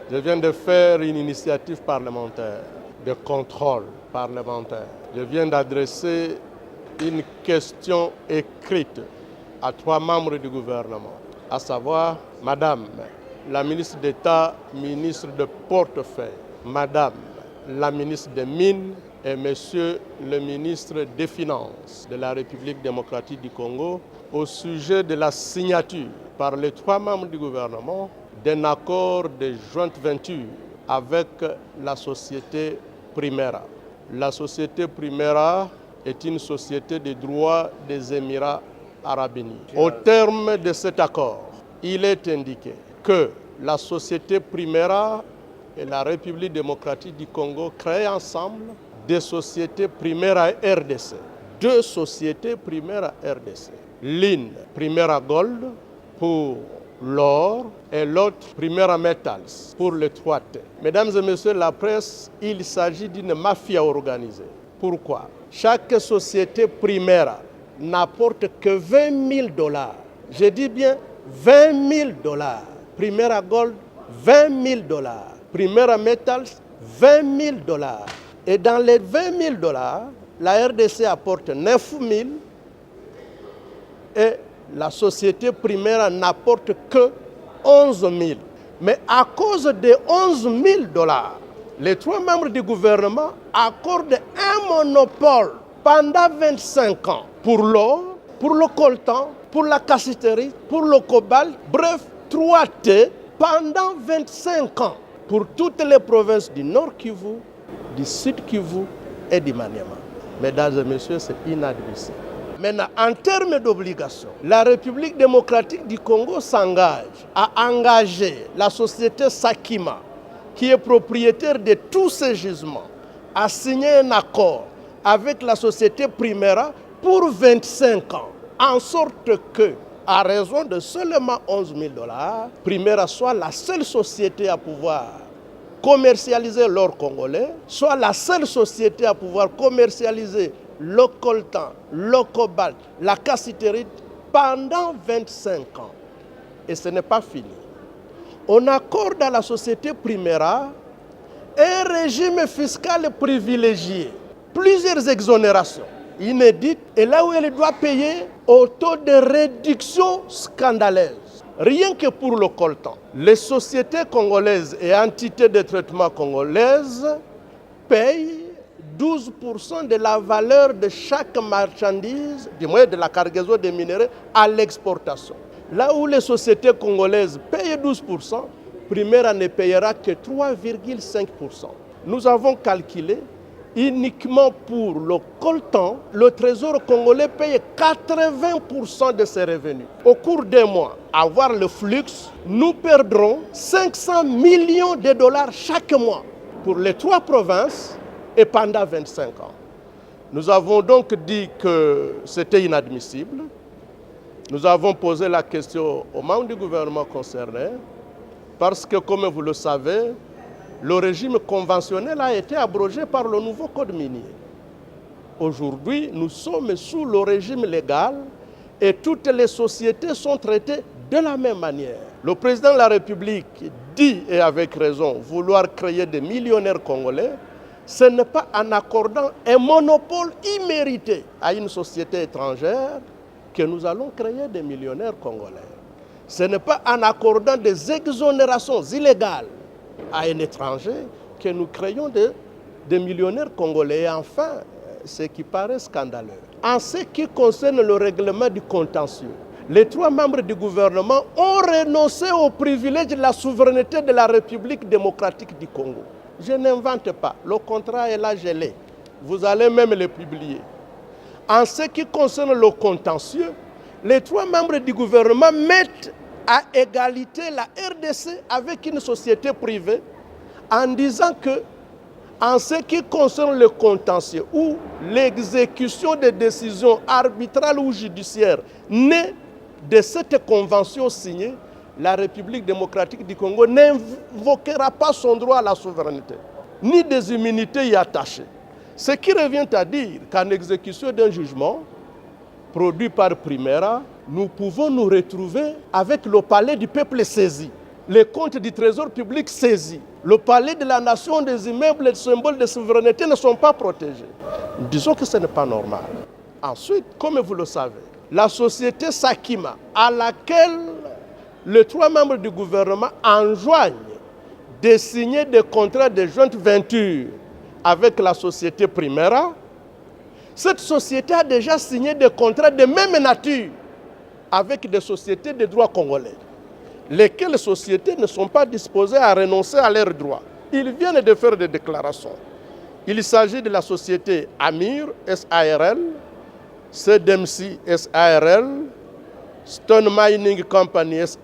Je viens de faire une initiative parlementaire, de contrôle parlementaire. Je viens d'adresser une question écrite à 3 membres du gouvernement, à savoir Madame la ministre d'État, ministre de portefeuille, Madame la ministre des Mines et Monsieur le ministre des Finances de la République démocratique du Congo au sujet de la signature par les 3 membres du gouvernement d'un accord de joint venture avec la société Primera. La société Primera est une société de droit des Émirats arabes unis. Au terme de cet accord, il est indiqué que la société Primera et la République démocratique du Congo créent ensemble des sociétés Primera RDC. 2 sociétés Primera RDC. L'une, Primera Gold, pour l'or, et l'autre, Primera Metals, pour le 3T. Mesdames et messieurs la presse, il s'agit d'une mafia organisée. Pourquoi? Chaque société Primera n'apporte que $20 000. Je dis bien $20 000. Primera Gold, $20 000. Primera Metals, $20 000. Et dans les $20 000, la RDC apporte 9 000 et la société Primera n'apporte que 11 000. Mais à cause des $11 000, les 3 membres du gouvernement accordent un monopole pendant 25 ans pour l'or, pour le coltan, pour la cassiterie, pour le cobalt, bref, 3T pendant 25 ans pour toutes les provinces du Nord Kivu, du Sud Kivu et du Maniema. Mesdames et messieurs, c'est inadmissible. Maintenant, en termes d'obligations, la République démocratique du Congo s'engage à engager la société Sakima, qui est propriétaire de tous ces gisements, à signer un accord avec la société Primera pour 25 ans, en sorte que, à raison de seulement $11 000, Primera soit la seule société à pouvoir commercialiser l'or congolais, soit la seule société à pouvoir commercialiser le coltan, le cobalt, la cassiterite pendant 25 ans. Et ce n'est pas fini. On accorde à la société Primera un régime fiscal privilégié, plusieurs exonérations inédites, et là où elle doit payer au taux de réduction scandaleuse. Rien que pour le coltan, les sociétés congolaises et entités de traitement congolaises payent 12% de la valeur de chaque marchandise, du moins de la cargaison des minéraux, à l'exportation. Là où les sociétés congolaises payent 12%, Primera ne payera que 3,5%. Nous avons calculé uniquement pour le coltan, le Trésor congolais paye 80% de ses revenus. Au cours d'un mois, à voir le flux, nous perdrons 500 millions de dollars chaque mois pour les 3 provinces et pendant 25 ans. Nous avons donc dit que c'était inadmissible. Nous avons posé la question aux membres du gouvernement concerné parce que, comme vous le savez, le régime conventionnel a été abrogé par le nouveau code minier. Aujourd'hui, nous sommes sous le régime légal et toutes les sociétés sont traitées de la même manière. Le président de la République dit, et avec raison, vouloir créer des millionnaires congolais. Ce n'est pas en accordant un monopole immérité à une société étrangère que nous allons créer des millionnaires congolais. Ce n'est pas en accordant des exonérations illégales à un étranger que nous créons des millionnaires congolais. Et enfin, ce qui paraît scandaleux, en ce qui concerne le règlement du contentieux, les 3 membres du gouvernement ont renoncé au privilège de la souveraineté de la République démocratique du Congo. Je n'invente pas, le contrat est là gelé. Vous allez même le publier. En ce qui concerne le contentieux, les 3 membres du gouvernement mettent à égalité la RDC avec une société privée en disant que, en ce qui concerne le contentieux ou l'exécution des décisions arbitrales ou judiciaires nées de cette convention signée, la République démocratique du Congo n'invoquera pas son droit à la souveraineté, ni des immunités y attachées. Ce qui revient à dire qu'en exécution d'un jugement produit par Primera, nous pouvons nous retrouver avec le palais du peuple saisi. les comptes du trésor public saisis. Le palais de la nation, des immeubles et des symboles de souveraineté ne sont pas protégés. Disons que ce n'est pas normal. Ensuite, comme vous le savez, la société Sakima, à laquelle les 3 membres du gouvernement enjoignent de signer des contrats de joint venture avec la société Primera, cette société a déjà signé des contrats de même nature avec des sociétés de droit congolais, lesquelles sociétés ne sont pas disposées à renoncer à leurs droits. Ils viennent de faire des déclarations. Il s'agit de la société Amir SARL, CDMC SARL, Stone Mining Company SARL,